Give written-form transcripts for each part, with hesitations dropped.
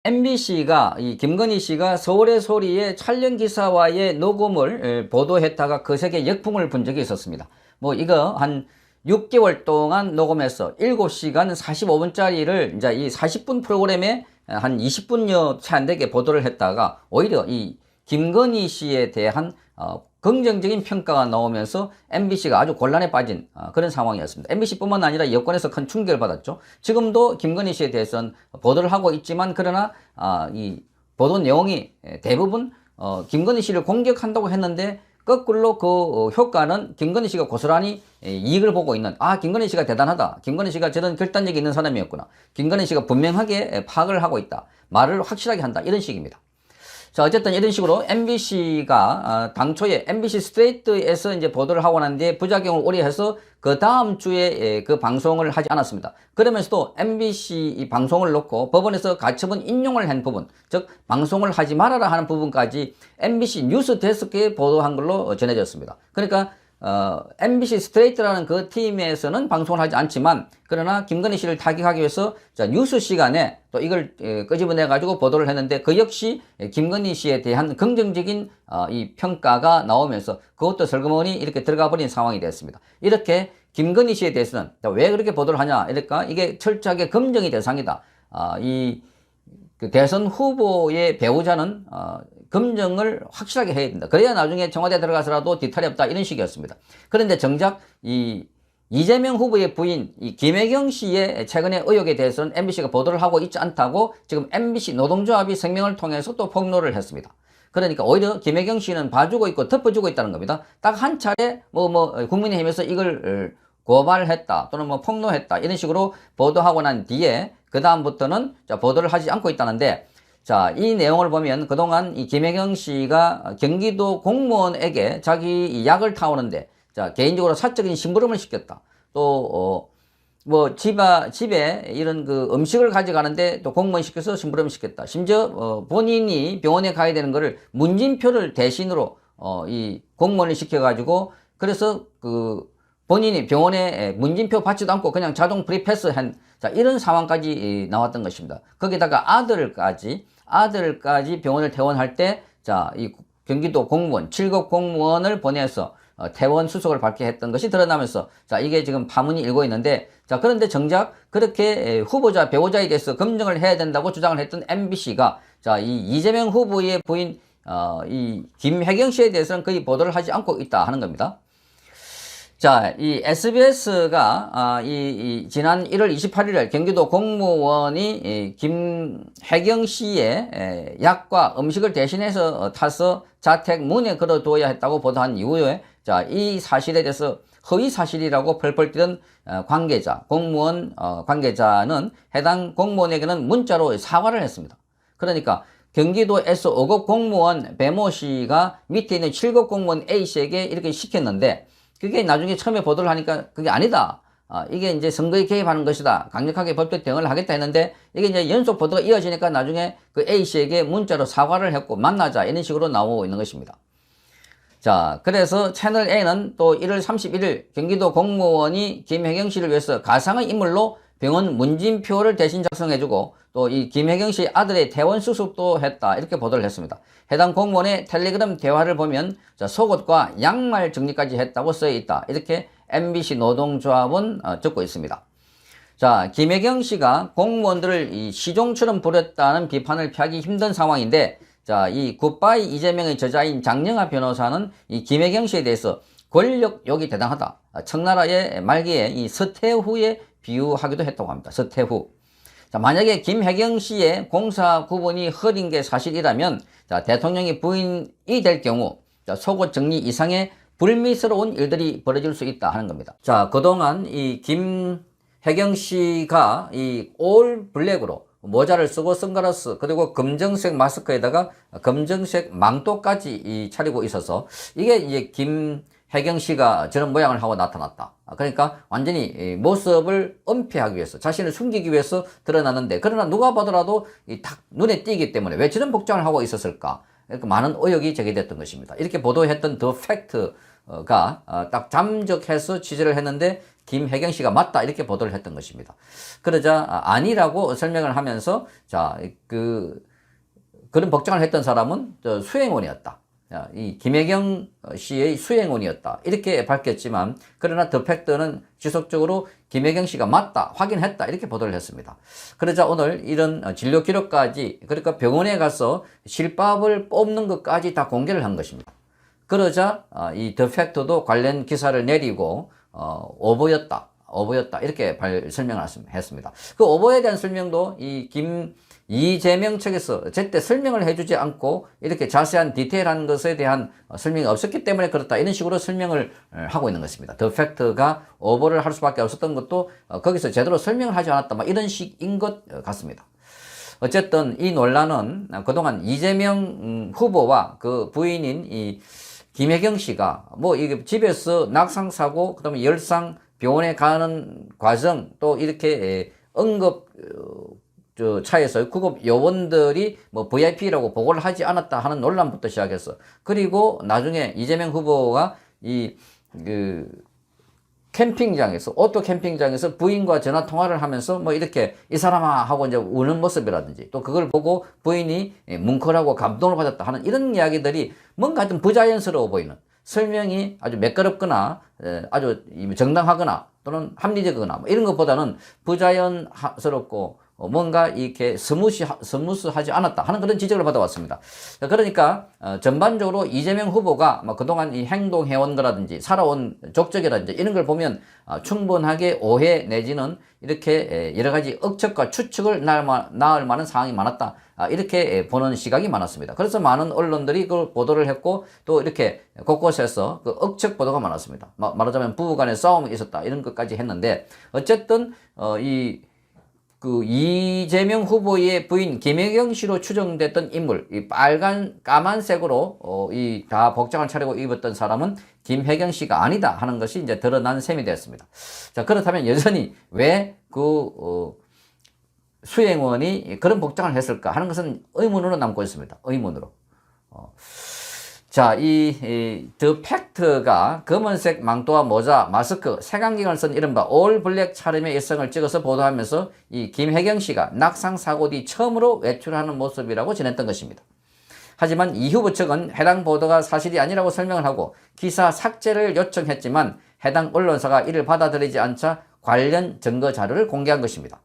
MBC가 이 김건희 씨가 서울의 소리의 촬영 기사와의 녹음을 보도했다가 거세게 역풍을 분 적이 있었습니다. 뭐 이거 한 6개월 동안 녹음해서 7시간 45분짜리를 이제 이 40분 프로그램에 한 20분여 채 안 되게 보도를 했다가 오히려 이 김건희 씨에 대한 긍정적인 평가가 나오면서 MBC가 아주 곤란에 빠진 그런 상황이었습니다. MBC뿐만 아니라 여권에서 큰 충격을 받았죠. 지금도 김건희 씨에 대해서는 보도를 하고 있지만 그러나 이 보도 내용이 대부분 김건희 씨를 공격한다고 했는데 거꾸로 그 효과는 김건희 씨가 고스란히 이익을 보고 있는 김건희 씨가 대단하다. 김건희 씨가 저런 결단력이 있는 사람이었구나. 김건희 씨가 분명하게 파악을 하고 있다. 말을 확실하게 한다. 이런 식입니다. 자, 어쨌든 이런 식으로 MBC가 당초에 MBC 스트레이트에서 이제 보도를 하고 난 뒤에 부작용을 우려해서 그 다음 주에 그 방송을 하지 않았습니다. 그러면서도 MBC 이 방송을 놓고 법원에서 가처분 인용을 한 부분, 즉 방송을 하지 말아라 하는 부분까지 MBC 뉴스 데스크에 보도한 걸로 전해졌습니다. 그러니까 MBC 스트레이트라는 그 팀에서는 방송을 하지 않지만 그러나 김건희 씨를 타격하기 위해서 뉴스 시간에 또 이걸 끄집어내 가지고 보도를 했는데 그 역시 김건희 씨에 대한 긍정적인 이 평가가 나오면서 그것도 설그머니 이렇게 들어가 버린 상황이 됐습니다. 이렇게 김건희 씨에 대해서는 왜 그렇게 보도를 하냐 이럴까 이게 철저하게 검증이 대상이다. 그 대선 후보의 배우자는 검증을 확실하게 해야 된다. 그래야 나중에 청와대 들어가서라도 뒤탈이 없다. 이런 식이었습니다. 그런데 정작 이재명 후보의 부인 김혜경 씨의 최근의 의혹에 대해서는 MBC가 보도를 하고 있지 않다고 지금 MBC 노동조합이声明을 통해서 또 폭로를 했습니다. 그러니까 오히려 김혜경 씨는 봐주고 있고 덮어주고 있다는 겁니다. 딱 한 차례 국민의힘에서 이걸 고발했다 또는 폭로했다 이런 식으로 보도하고 난 뒤에 그 다음부터는 보도를 하지 않고 있다는데 자, 이 내용을 보면 그동안 이 김혜경 씨가 경기도 공무원에게 자기 약을 타오는데 자, 개인적으로 사적인 심부름을 시켰다. 또 집에 이런 그 음식을 가져가는데 또 공무원 시켜서 심부름 시켰다. 심지어 본인이 병원에 가야 되는 거를 문진표를 대신으로 이 공무원을 시켜가지고 그래서 그 본인이 병원에 문진표 받지도 않고 그냥 자동 프리패스한 자, 이런 상황까지 나왔던 것입니다. 거기다가 아들까지 병원을 퇴원할 때 자, 이 경기도 공무원 7급 공무원을 보내서 퇴원 수속을 받게 했던 것이 드러나면서 자, 이게 지금 파문이 일고 있는데 자, 그런데 정작 그렇게 후보자 배우자에 대해서 검증을 해야 된다고 주장을 했던 MBC가 자, 이 이재명 후보의 부인 이 김혜경 씨에 대해서는 거의 보도를 하지 않고 있다 하는 겁니다. 자, 이 SBS가 지난 1월 28일 경기도 공무원이 김혜경 씨의 약과 음식을 대신해서 타서 자택 문에 걸어두어야 했다고 보도한 이후에 자, 이 사실에 대해서 허위 사실이라고 펄펄 뛰던 공무원 관계자는 해당 공무원에게는 문자로 사과를 했습니다. 그러니까 경기도에서 5급 공무원 배모 씨가 밑에 있는 7급 공무원 A 씨에게 이렇게 시켰는데 그게 나중에 처음에 보도를 하니까 그게 아니다. 이게 이제 선거에 개입하는 것이다. 강력하게 법적 대응을 하겠다 했는데 이게 이제 연속 보도가 이어지니까 나중에 그 A씨에게 문자로 사과를 했고 만나자 이런 식으로 나오고 있는 것입니다. 자, 그래서 채널 A는 또 1월 31일 경기도 공무원이 김혜경 씨를 위해서 가상의 인물로 병원 문진표를 대신 작성해주고 또 이 김혜경 씨 아들의 퇴원 수습도 했다 이렇게 보도를 했습니다. 해당 공무원의 텔레그램 대화를 보면 자, 속옷과 양말 정리까지 했다고 쓰여 있다 이렇게 MBC 노동조합은 적고 있습니다. 자, 김혜경 씨가 공무원들을 이 시종처럼 부렸다는 비판을 피하기 힘든 상황인데 자, 이 굿바이 이재명의 저자인 장영하 변호사는 이 김혜경 씨에 대해서 권력욕이 대단하다. 청나라의 말기에 이 서태후에 비유하기도 했다고 합니다. 서태후. 자, 만약에 김혜경 씨의 공사 구분이 흐린 게 사실이라면 자, 대통령이 부인이 될 경우 자, 속옷 정리 이상의 불미스러운 일들이 벌어질 수 있다 하는 겁니다. 자, 그동안 이 김혜경 씨가 이 올 블랙으로 모자를 쓰고 선글라스 그리고 검정색 마스크에다가 검정색 망토까지 차리고 있어서 이게 이제 김혜경 씨가 저런 모양을 하고 나타났다. 그러니까 완전히 모습을 은폐하기 위해서 자신을 숨기기 위해서 드러났는데 그러나 누가 보더라도 딱 눈에 띄기 때문에 왜 저런 복장을 하고 있었을까? 그러니까 많은 의혹이 제기됐던 것입니다. 이렇게 보도했던 더 팩트가 딱 잠적해서 취재를 했는데 김혜경 씨가 맞다 이렇게 보도를 했던 것입니다. 그러자 아니라고 설명을 하면서 자, 그런 복장을 했던 사람은 수행원이었다. 이 김혜경 씨의 수행원이었다. 이렇게 밝혔지만 그러나 더 팩트는 지속적으로 김혜경 씨가 맞다, 확인했다. 이렇게 보도를 했습니다. 그러자 오늘 이런 진료 기록까지 그러니까 병원에 가서 실밥을 뽑는 것까지 다 공개를 한 것입니다. 그러자 이 더 팩트도 관련 기사를 내리고 오보였다. 이렇게 설명을 했습니다. 그 오보에 대한 설명도 이재명 측에서 제때 설명을 해주지 않고 이렇게 자세한 디테일한 것에 대한 설명이 없었기 때문에 그렇다. 이런 식으로 설명을 하고 있는 것입니다. 더 팩트가 오보를 할 수밖에 없었던 것도 거기서 제대로 설명을 하지 않았다. 이런 식인 것 같습니다. 어쨌든 이 논란은 그동안 이재명 후보와 그 부인인 이 김혜경 씨가 이게 집에서 낙상사고, 그 다음에 열상 병원에 가는 과정, 또 이렇게 응급 차에서 구급 요원들이 VIP라고 보고를 하지 않았다 하는 논란부터 시작해서 그리고 나중에 이재명 후보가 캠핑장에서 오토 캠핑장에서 부인과 전화 통화를 하면서 이렇게 이 사람아 하고 이제 우는 모습이라든지 또 그걸 보고 부인이 뭉클하고 감동을 받았다 하는 이런 이야기들이 뭔가 좀 부자연스러워 보이는 설명이 아주 매끄럽거나 아주 정당하거나 또는 합리적이거나 이런 것보다는 부자연스럽고 뭔가 이렇게 스무스하지 않았다 하는 그런 지적을 받아왔습니다. 그러니까 전반적으로 이재명 후보가 그동안 이 행동해온 거라든지 살아온 족적이라든지 이런 걸 보면 충분하게 오해 내지는 이렇게 여러 가지 억측과 추측을 낳을 만한 상황이 많았다. 이렇게 보는 시각이 많았습니다. 그래서 많은 언론들이 그 보도를 했고 또 이렇게 곳곳에서 그 억측 보도가 많았습니다. 말하자면 부부간의 싸움이 있었다 이런 것까지 했는데 어쨌든 이재명 후보의 부인 김혜경 씨로 추정됐던 인물, 이 까만색으로 다 복장을 차리고 입었던 사람은 김혜경 씨가 아니다 하는 것이 이제 드러난 셈이 되었습니다. 자, 그렇다면 여전히 왜 수행원이 그런 복장을 했을까 하는 것은 의문으로 남고 있습니다. 의문으로. 자, 더 팩트가 검은색 망토와 모자, 마스크, 색안경을 쓴 이른바 올 블랙 차림의 일성을 찍어서 보도하면서 이 김혜경 씨가 낙상 사고 뒤 처음으로 외출하는 모습이라고 전했던 것입니다. 하지만 이 후보 측은 해당 보도가 사실이 아니라고 설명을 하고 기사 삭제를 요청했지만 해당 언론사가 이를 받아들이지 않자 관련 증거 자료를 공개한 것입니다.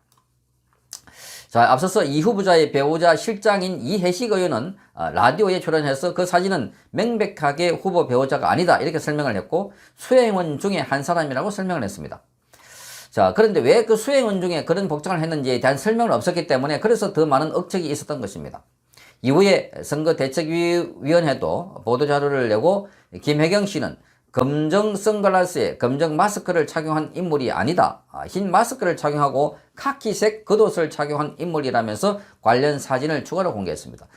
자, 앞서서 이 후보자의 배우자 실장인 이혜식 의원은 라디오에 출연해서 그 사진은 명백하게 후보 배우자가 아니다 이렇게 설명을 했고 수행원 중에 한 사람이라고 설명을 했습니다. 자, 그런데 왜 그 수행원 중에 그런 복장을 했는지에 대한 설명은 없었기 때문에 그래서 더 많은 억측이 있었던 것입니다. 이후에 선거대책위원회도 보도자료를 내고 김혜경 씨는 검정 선글라스에 검정 마스크를 착용한 인물이 아니다. 흰 마스크를 착용하고 카키색 겉옷을 착용한 인물이라면서 관련 사진을 추가로 공개했습니다.